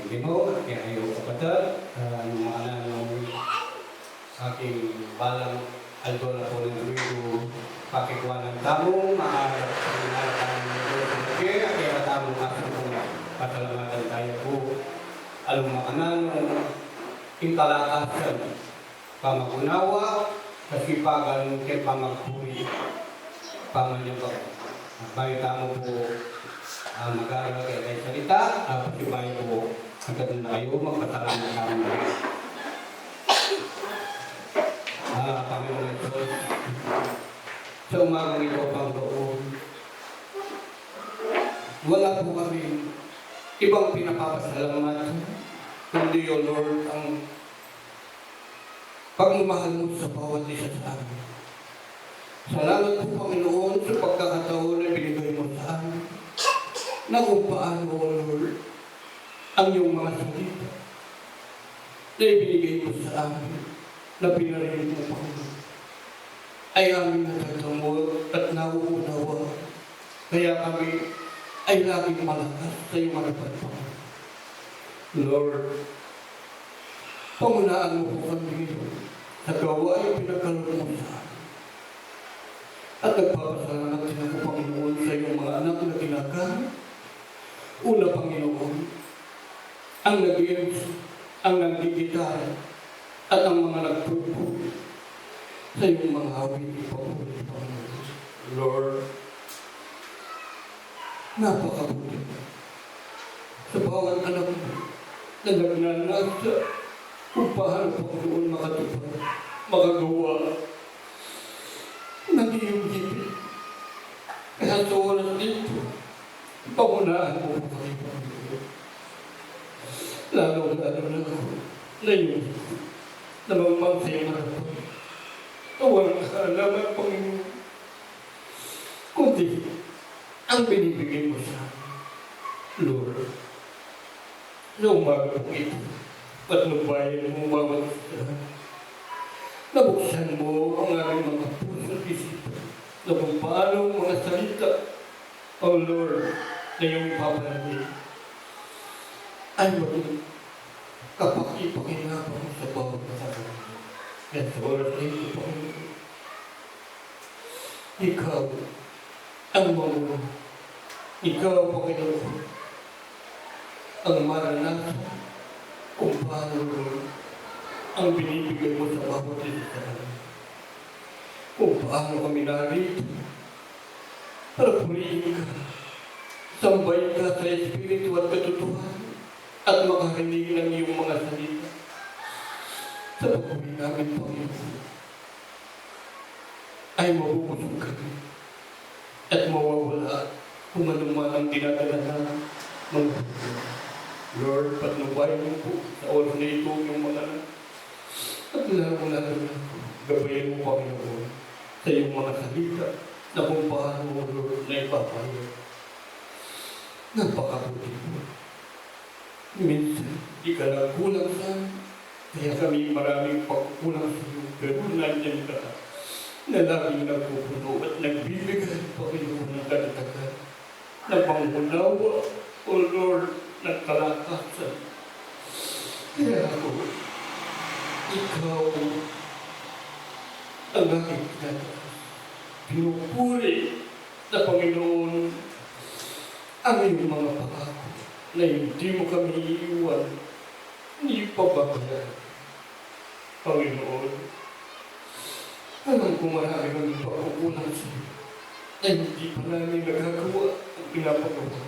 Ginoo, kaya ayaw kapatid, yung mga anak ng aking balang aldo na po ng Domingo, pakikuha ng tamong, maaarap sa pinalakan ng Diyos ng Lagi, kaya katamong aking kong pasalamatan tayo po. Alam mga anak ng intalakasan, pamagunawa, kasipagan kay pamagpuri, pamanyabag. Bayo tamo po mag-aaral kayo salita, pasibayo po hanggang na kayo magpasalamat kami. Panginoon Diyos, sa umagang ito, Panginoon, wala po kami ibang pinapapasalamat, kundi o Lord, ang pagmamahal mo sa bawat isa sa amin. Salamat po, Panginoon, sa pagkakataon na binigay mo sa amin, na kung paano, O Lord, ang iyong mga salita na ibinigay mo sa amin, na pinarinig mo, Panginoon, ay aming natatamot at nauunawa. Kaya kami ay laging malakas sa iyong harapan, Panginoon. Lord, pangunaan mo po kami sa gawain pinagkaloob mo sa amin. At nagpapasalamat din ako, Panginoon, sa iyong mga anak na ginagamit. Una, Panginoon, ang nag-iims, ang nagdigitar, at ang mga nagpupuri sa iyong mga awit ipapuri, Panginoon. Lord, napakabuti sa bawat anak mo na nagnanasa kung paano, Panginoon, makatupad, makagawa ng iyong hipit. Kaya sa oras dito, pangunaan mo po kami, Panginoon. Lalo na ako na yun, na mamang sa iyong harapan. Walang kaalaman, Panginoon, kundi ang binibigay mo sa amin, Lord. Sa umaga pong ito, patnubayan mo bawat isa. Nabuksan mo ang aming mga puso at isipan na kung paano mga salita, O Lord, na iyong ipapalagay ay maging kapaki-pakinabang sa bawat isa. At sa oras na ito, Panginoon, ikaw ang mamuno. Ikaw, Panginoon, ang maranasan kung paano, Lord, ang binibigay mo sa bawat isa sa amin. Kung paano kami narito para purihin ka, sambayin ka sa Espiritu at katotohanan at makarinig ng iyong mga salita. Sa pag-uwi namin, Panginoon, ay mabubusog kami at mawawala kung anuman ang dinadala ng mga Lord, patnubayan mo po sa oras na ito yung mga at lalo-lalo na gabayan mo, Panginoon, sa iyong mga salita na kung paano mo, Lord, na ipapahayag. Napakabuti mo. Minsan, di ka lang kulang sa amin. Kaya kami maraming pagkukulang sa iyo, pero nandiyan ka na laging nagpupuno at nagbibigay, Panginoon, ng katatagan, ng pangunawa, O Lord, ng kalakasan. Kaya ako, ikaw ang aking tinataas. Pinupuri na Panginoon ang iyong mga pangako na hindi mo kami iiwan, hindi pababayaan. Panginoon, alam ko marami kami pagkukulang sa iyo na hindi pa namin nagagawa ang pinapagawa.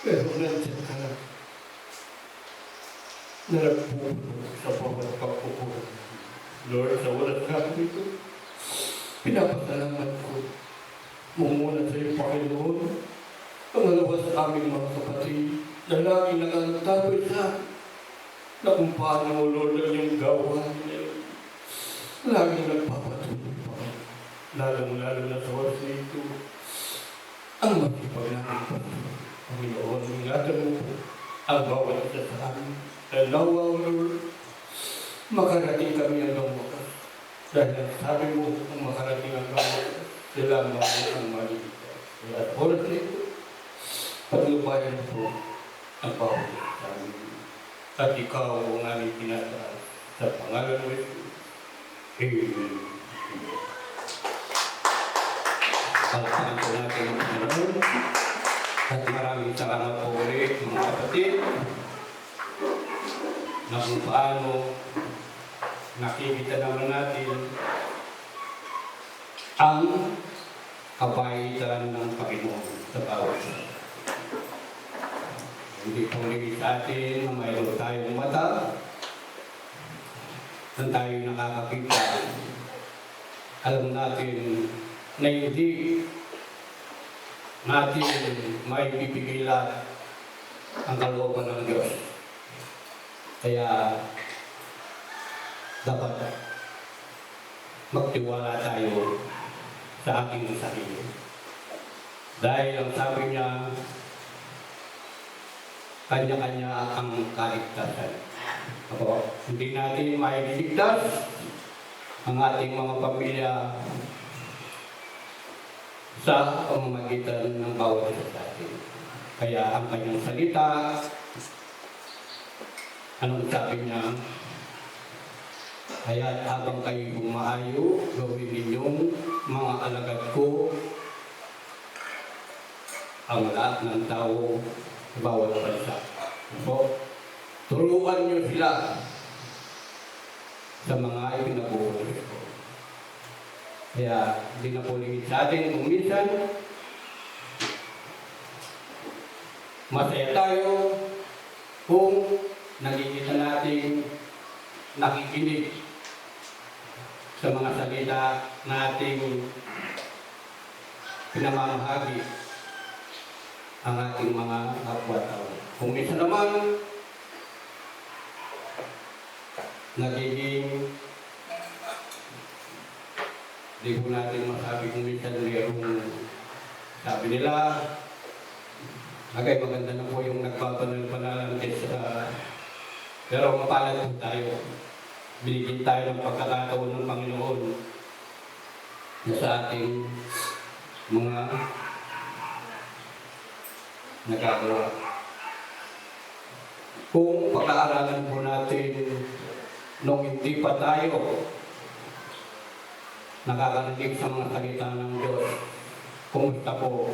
Pero nandiyan ka lang na nagpupuno sa bawat pagkukulang. Lord, sa oras natin ito, pinapasalamat ko muna sa iyo, Panginoon, pangalawa sa aming mga kapatid na laging nangantabay sa akin na kung paano, Lord, ang iyong gawain ngayon. Laging nagpapatuloy, Panginoon. Lalong-lalo na sa oras na ito, ang magkipaglaking Panginoon, ingatan mo po ang bawat isa sa amin. Dalawa, Lord, makarating kami hanggang wakas. Dahil sabi mo kung makarating hanggang wakas, sila ang maligtas. At oras na ito, paglubayan po ang pahuli sa amin. At ikaw ang aming tinataas sa pangalan mo ito. Amen. Palakpakan po natin ang Panginoon. At maraming salamat po ulit mga kapatid na kung paano nakikita naman natin ang kabaitan ng Panginoon sa bawat isa. Hindi po limit sa atin na mayroon tayong mata na tayo nakakakita. Alam natin na hindi natin may pipigilan ang kalooban ng Diyos. Kaya dapat magtiwala tayo sa ating sarili. Dahil ang sabi niya, kanya-kanya ang kaligtasan. Hindi natin mailigtas ang ating mga pamilya sa pamamagitan ng bawat isa sa atin. Kaya ang kanyang salita, anong sabi niya? Kaya habang kayo umaayo, gawin ninyong mga alagad ko ang lahat ng tao sa bawat bansa. So, turuan niyo sila sa mga ipinabuhay ko. Kaya hindi na po limit sa atin kung minsan masaya tayo kung nakikita natin nakikinig sa mga salita na ating pinamamahagi ang ating mga kapwa-tao. Kung minsan naman nagiging di po natin masabi kung minsan mayroong sabi nila agay maganda na po yung nagpapanal-panalan kaysa pero mapalad po tayo. Binigyan tayo ng pagkakataon ng Panginoon na sa ating mga nagagawa. Kung pag-aaralan po natin nung hindi pa tayo nakakarinig sa mga salita ng Diyos, kumusta po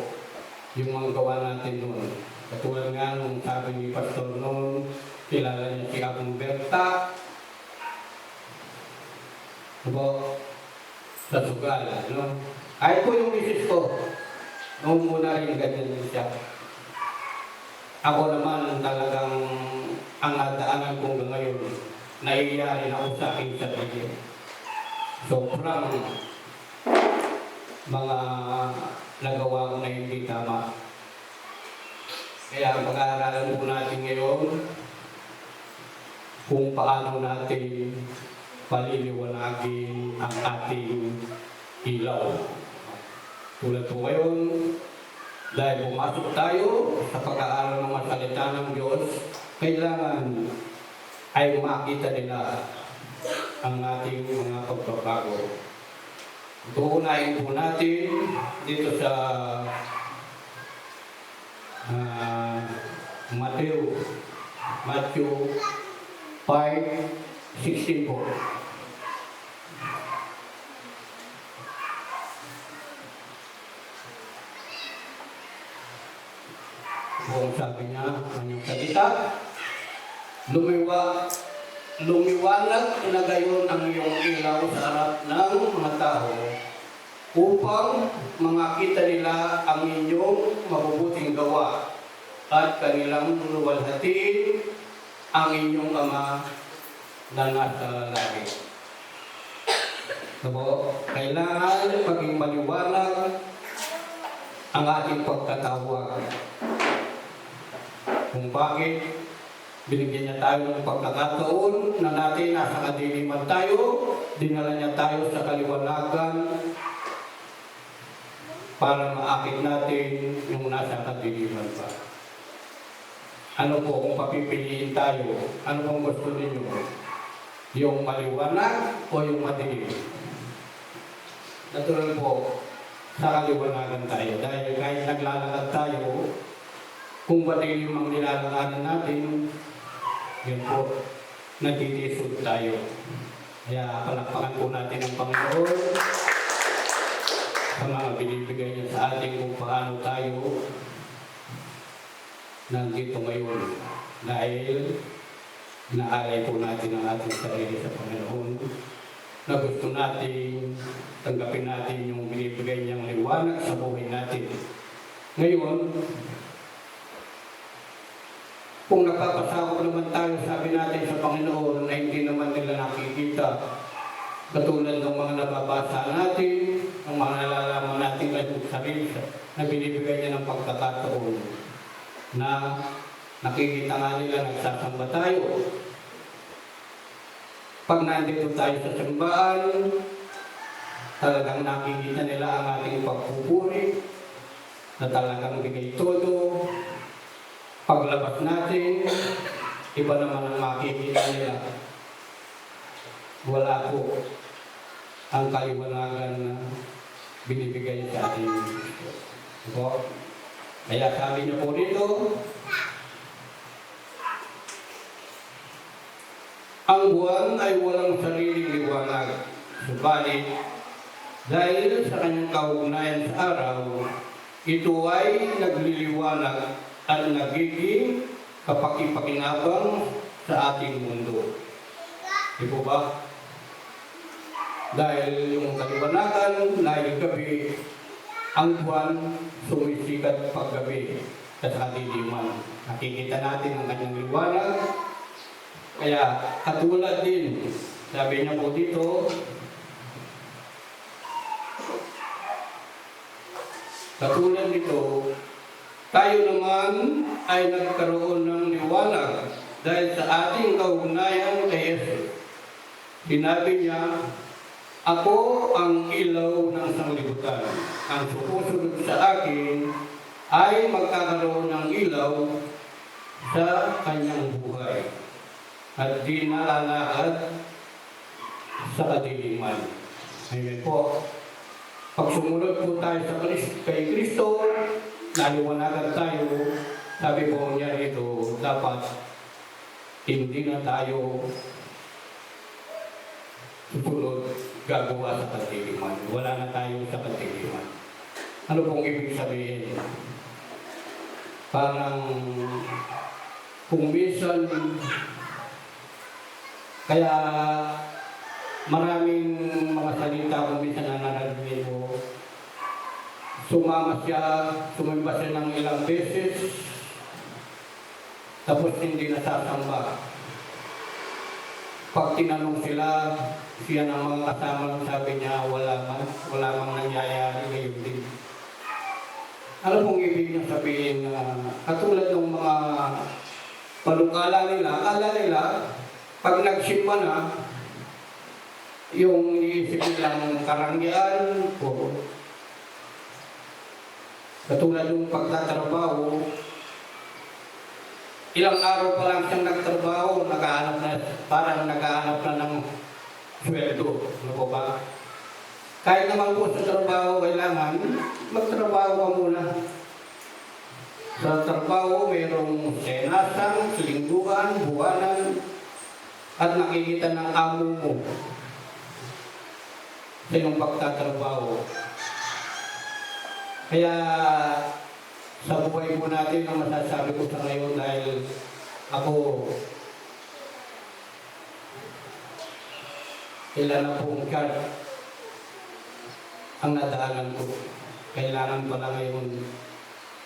yung mga gawa natin noon. Katulad nga nung sabi ni Pastor noon, kilala niya si Abong Berta, po, sa sugal, no? Ay po yung misis ko, noong muna rin ganyan din siya. Ako naman talagang ang nadaanan ko ngayon, naiiyari na ako sa aking sarili. Sobrang mga nagawa ko na hindi tama. Kaya ang pag-aaralan po natin ngayon, kung paano natin paliliwanagin ang ating ilaw. Tulad po ngayon, dahil pumasok tayo sa pag-aaral ng mga salita ng Diyos, kailangan ay makita nila ang ating mga pagbabago. Ito unahin po natin dito sa Matthew 5:16 po. Kung sabi niya, kanyang salita, lumiwanag na gayon ang iyong ilaw sa harap ng mga tao upang makita nila ang inyong mabubuting gawa at kanilang luwalhatiin ang inyong Ama na nasa langit. So, kailangan maging maliwanag ang ating pagkatawag. Kung bakit binigyan niya tayo ng pagkakataon na natin nasa kadiliman tayo, dinala niya tayo sa kaliwanagan para maakit natin yung nasa kadiliman pa. Ano po kung papipiliin tayo? Ano pong gusto ninyo? Yung maliwanag o yung madilim? Natural po, sa kaliwanagan tayo. Dahil kahit naglalakad tayo, kung madilim ang nilalaanan natin, yun po, natitisod tayo. Kaya palakpakan po natin ang Panginoon sa mga binibigay niya sa atin kung paano tayo nandito ngayon. Dahil inaalay po natin ang ating sarili sa Panginoon na gusto natin tanggapin natin yung binibigay niyang liwanag sa buhay natin. Ngayon, kung napapasakop naman tayo, sabi natin sa Panginoon na hindi naman nila nakikita, katulad ng mga nababasa natin, ang mga nalalaman natin ay sarili na binibigay niya ng pagkakataon na nakikita nga nila nagsasamba tayo. Pag nandito tayo sa simbahan, talagang nakikita nila ang ating pagpupuri na talagang bigay todo. Paglabas natin, iba naman ang makikita nila. Wala po ang kaliwanagan na binibigay sa ating Diyos. Kaya sabi niyo po dito, ang buwan ay walang sariling liwanag. Subalit, dahil sa kanyang kaugnayan sa araw, ito ay nagliliwanag at nagiging kapaki-pakinabang sa ating mundo. Di po ba? Dahil yung kaliwanagan, dahil gabi, ang buwan sumisikat paggabi sa kadiliman. Nakikita natin ang kanyang liwanag. Kaya katulad din, sabi niya po dito, katulad dito, tayo naman ay nagkaroon ng liwanag dahil sa ating kaugnayan kay Jesus. Sinabi niya, ako ang ilaw ng sanglibutan. Ang susunod sa akin ay magkakaroon ng ilaw sa kanyang buhay at di nalalakad sa kadiliman. Ngayon po, pag sumunod po tayo sa kay Kristo, naliwanagan tayo, sabi po niya rito, dapat hindi na tayo susunod gagawa sa kadiliman. Wala na tayo sa kadiliman. Ano pong ibig sabihin? Parang kung minsan, kaya maraming mga salita kung minsan na narinig mo, sumimba siya ng ilang beses, tapos hindi nasasamba. Pag tinanong sila, siya ng mga kasama, sabi niya, wala mang nangyayari ngayon din. Ano pong ibig niya sabihin na katulad ng mga panukala nila, akala nila, pag nagsimba na, yung iniisip nilang karangyan, katulad yung pagtatrabaho, ilang araw pa lang siyang nagtrabaho, parang naghahanap na ng sweldo. Ano po ba? Kahit naman po sa trabaho, kailangan magtrabaho ka muna. Sa trabaho, mayroong senasan, lingguhan, buwanan, at nakikita ng amo mo sa iyong pagtatrabaho. Kaya sa buhay po natin, ang masasabi ko sa ngayon dahil ako ilan na pong God ang nadaanan ko. Kailangan pala ngayon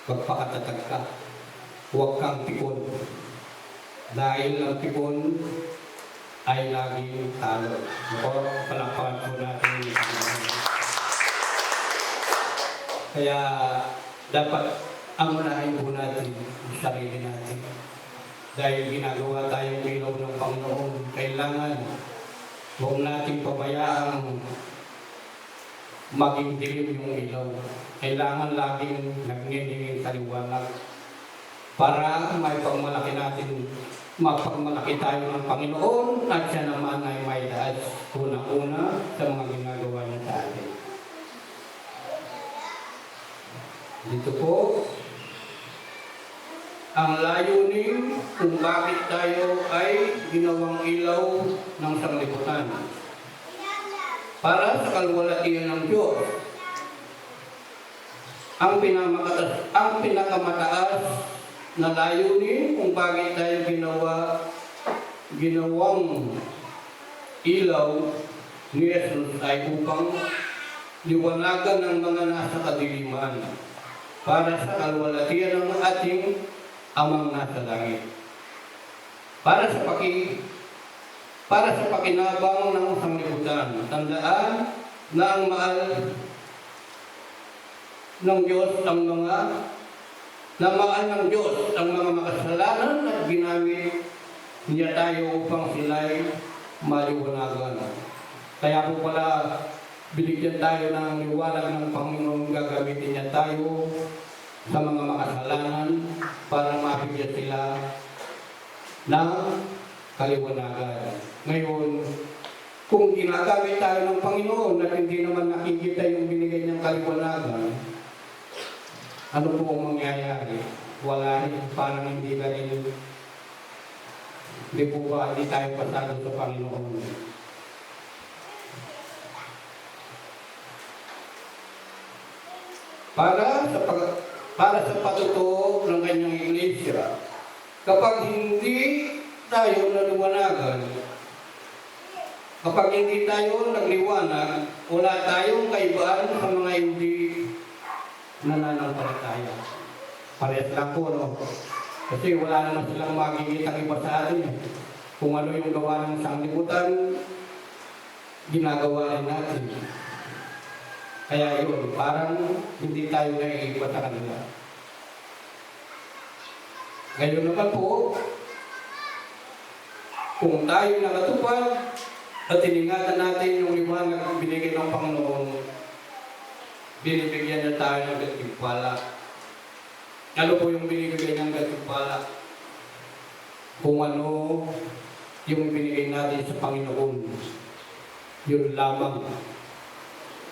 magpakatatag ka. Huwag kang pikon. Dahil ang pikon ay laging talo. Palakpakan po natin. Kaya dapat ang unahin po natin ang sarili natin. Dahil ginagawa tayong ilaw ng Panginoon, kailangan huwag natin pabayaan maging dilim yung ilaw. Kailangan laging nagniningin sa liwanag para may pagmalaki natin, mapagmalaki tayo ng Panginoon at siya naman ay may daas una-una sa mga ginagawa niya sa atin. Dito po, ang layunin kung bakit tayo ay ginawang ilaw ng sanglibutan. Para sa kalwalatian ng Diyos, ang pinakamataas na layunin kung bakit tayo ginawang ilaw ni Jesus ay upang liwanagan ng mga nasa kadiliman para sa kalwalatian ng ating Amang nasa langit. Para sa pakinabang ng sanglibutan, tandaan na ang mahal ng Diyos ang mga makasalanan at ginamit niya tayo upang sila'y maliwanagan. Kaya po pala binigyan tayo ng liwanag ng Panginoon, gagamitin niya tayo sa mga makasalanan para mabigyan sila ng kaliwanagan. Ngayon, kung ginagamit tayo ng Panginoon at hindi naman nakikita yung binigay niyang kaliwanagan, ano po ang mangyayari? Wala rin, parang hindi ka rin, hindi po ba, hindi tayo pasado sa Panginoon. Para sa patutuo ng kanyang iglesia, kapag hindi tayo naliwanagan, kapag hindi tayo nagliwanag, wala tayong kaibaan sa mga hindi nananampalataya. Parehas lang po, no? Kasi wala naman silang makikita iba sa atin. Kung ano yung gawa ng sanglibutan, ginagawa rin natin. Kaya yun, parang hindi tayo naiiba sa kanila. Ngayon naman po, kung tayo nakatupad at iningatan natin yung liwanag na binigay ng Panginoon, binibigyan niya tayo ng gantimpala. Ano po yung binibigay ng gantimpala? Kung ano yung binigay natin sa Panginoon, yun lamang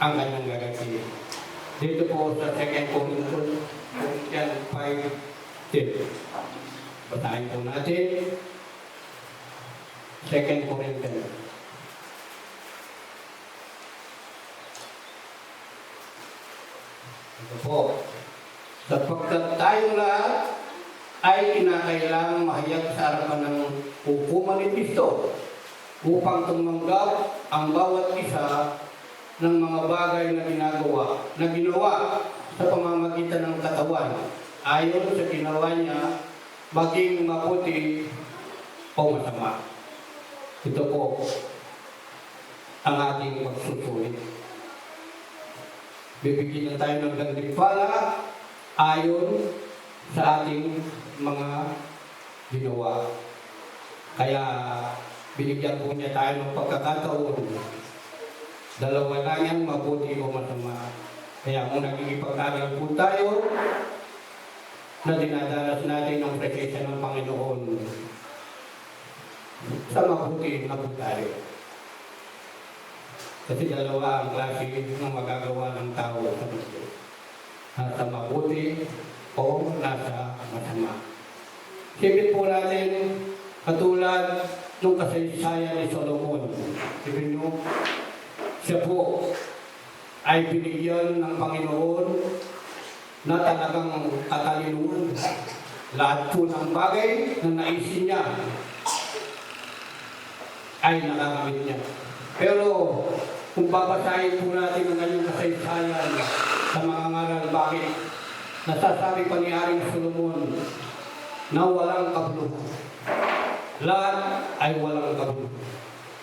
ang kanyang gagawin. Dito po sa 2 Corinthians 5:10. Basahin po natin. 2 Corinthians. Ito po. Sapagkat tayong lahat ay kinakailangang mahayag sa harapan ng hukuman ni Kristo upang tumanggap ang bawat isa ng mga bagay na ginawa sa pamamagitan ng katawan ayon sa ginawa niya, maging mabuti o masama. Ito po ang ating pagsusulit. Bibigyan na tayo ng gantimpala ayon sa ating mga ginawa. Kaya binigyan po niya tayo ng pagkakataon. Dalawa lang yan, mabuti o masama. Kaya kung nagkikipag-aral po tayo, na dinadanas natin ang presensya ng Panginoon, sa mabuti na po tayo. Kasi dalawa ang klase ng magagawa ng tao sa mundo. Nasa mabuti o nasa masama. Sipin po natin, katulad ng kasaysayan ni Solomon. Sipin nyo, siya po ay binigyan ng Panginoon na talagang katalinuhan. Lahat po ng bagay na naisin niya ay nakakamit niya. Pero kung babasahin po natin ang kanyang kasaysayan sa mga ngaral, bakit nasasabi pa ni Haring Solomon na walang kabuluhan. Lahat ay walang kabuluhan.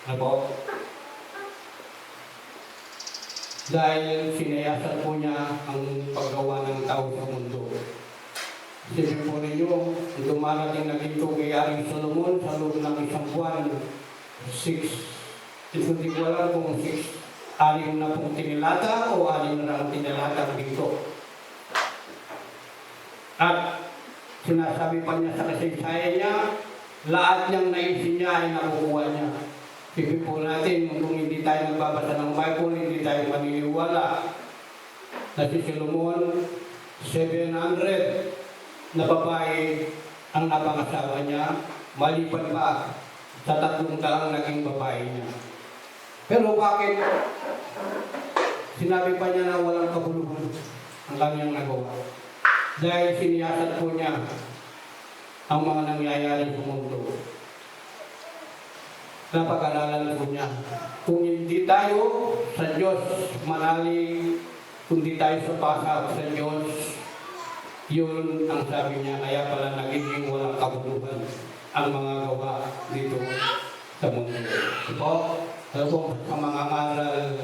Ano? Dahil sinayasan po niya ang paggawa ng tao sa mundo. Sipin po ninyo, dumarating na dito kay Haring Solomon sa loob ng isang buwan, 6, hindi ko alam kung 6 na pong tinilata o 6 na ang tinilata dito. At sinasabi pa niya sa kasaysayan niya, lahat niyang naisin niya ay nakukuha niya. Sipin po natin, kung hindi tayo nagbabasa ng Bible, hindi tayo maniniwala na si Solomon, 700 na babae ang napangasawa niya, maliban pa sa 300 naging babae niya. Pero bakit sinabi pa niya na walang kabuluhan ang kanyang nagawa? Dahil siniyasat po niya ang mga nangyayari sa mundo. Napag-aralan po niya. Kung hindi tayo sa Diyos manalig, kung hindi tayo supasok sa Diyos, yun ang sabi niya. Kaya pala nagiging walang kabuluhan ang mga gawa dito sa mundo. So, sa mga aral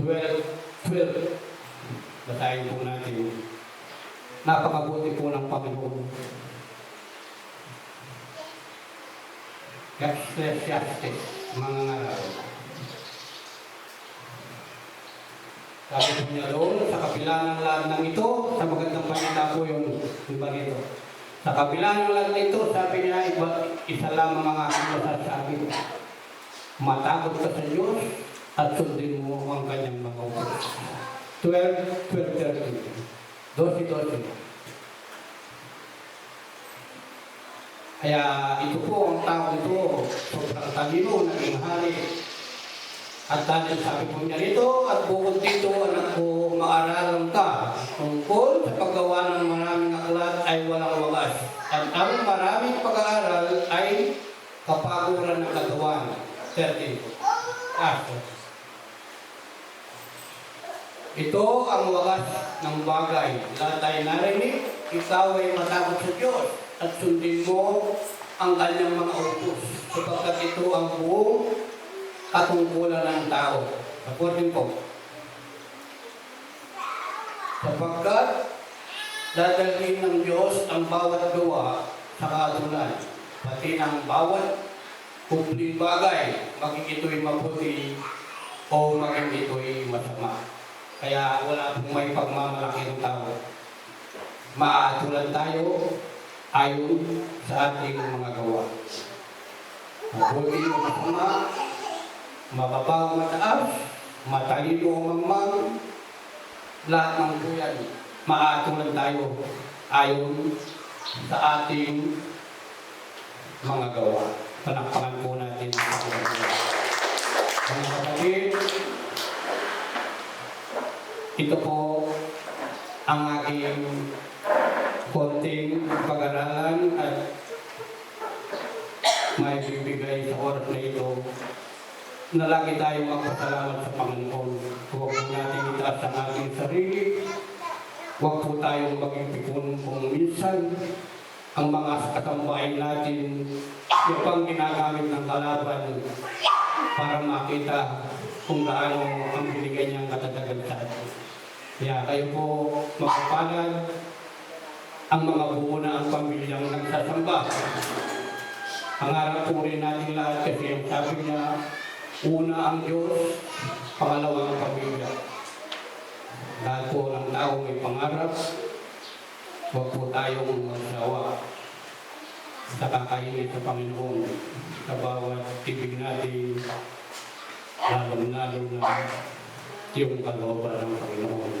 12, basahin po natin. Napakabuti po ng Panginoon. Ecclesiastes, mga ngaral. Sabi po niya doon, sa kabila ng lahat ng ito, sa magandang panita po yung iba nito. Sa kabila ng lahat ng ito, sabi niya, isa lamang ang aking masasabi. Matakot ka sa Diyos at sundin mo ang kanyang mga utos. 12:13. 12. Kaya ito po ang tao ito, sobrang talino, naging hari. At dahil sabi po niya rito, at bukod dito, anak ko, maaralan ka tungkol sa paggawa ng maraming aklat ay walang wagas. At ang maraming pag-aaral ay kapaguran ng katawan. 13. Ito ang wagas ng bagay. Lahat ay narinig, ikaw ay matakot sa Diyos at sundin mo ang kanyang mga utos, sapagkat ito ang buong katungkulan ng tao. Supportin po. Sapagkat dadalhin ng Diyos ang bawat gawa sa kaatulan, pati ng bawat kumpleng bagay, maging ito'y mabuti o maging ito'y masama. Kaya wala pong may pagmamalaki ng tao. Maatulan tayo ayon sa ating mga gawa. Mabuti o masama, mababaw mataas, matalino o mangmang, lahat ng buyan, maatulan tayo ayon sa ating mga gawa. Panakpakan po natin ang mga gawa. Mga kapatid, ito po ang aking konting pag-aralan at may bibigay sa oras na ito na lagi tayong magpasalamat sa Panginoon. Huwag po natin itaas ang ating sarili. Huwag po tayong maging pikun kung minsan ang mga katambahin natin yung pang ginagamit ng kalaban para makita kung gaano ang binigay niyang katatagan sa atin. Kaya kayo po magpapalad ang mga buo na ang pamilyang nagsasamba. Pangarap po rin natin lahat kasi ang sabi niya, una ang Diyos, pangalawa ang pamilya. Lahat po ng tao may pangarap, huwag po tayong magsawa sa kakainit sa Panginoon sa bawat tibig natin, lalong-lalo na yung kalooban ng Panginoon.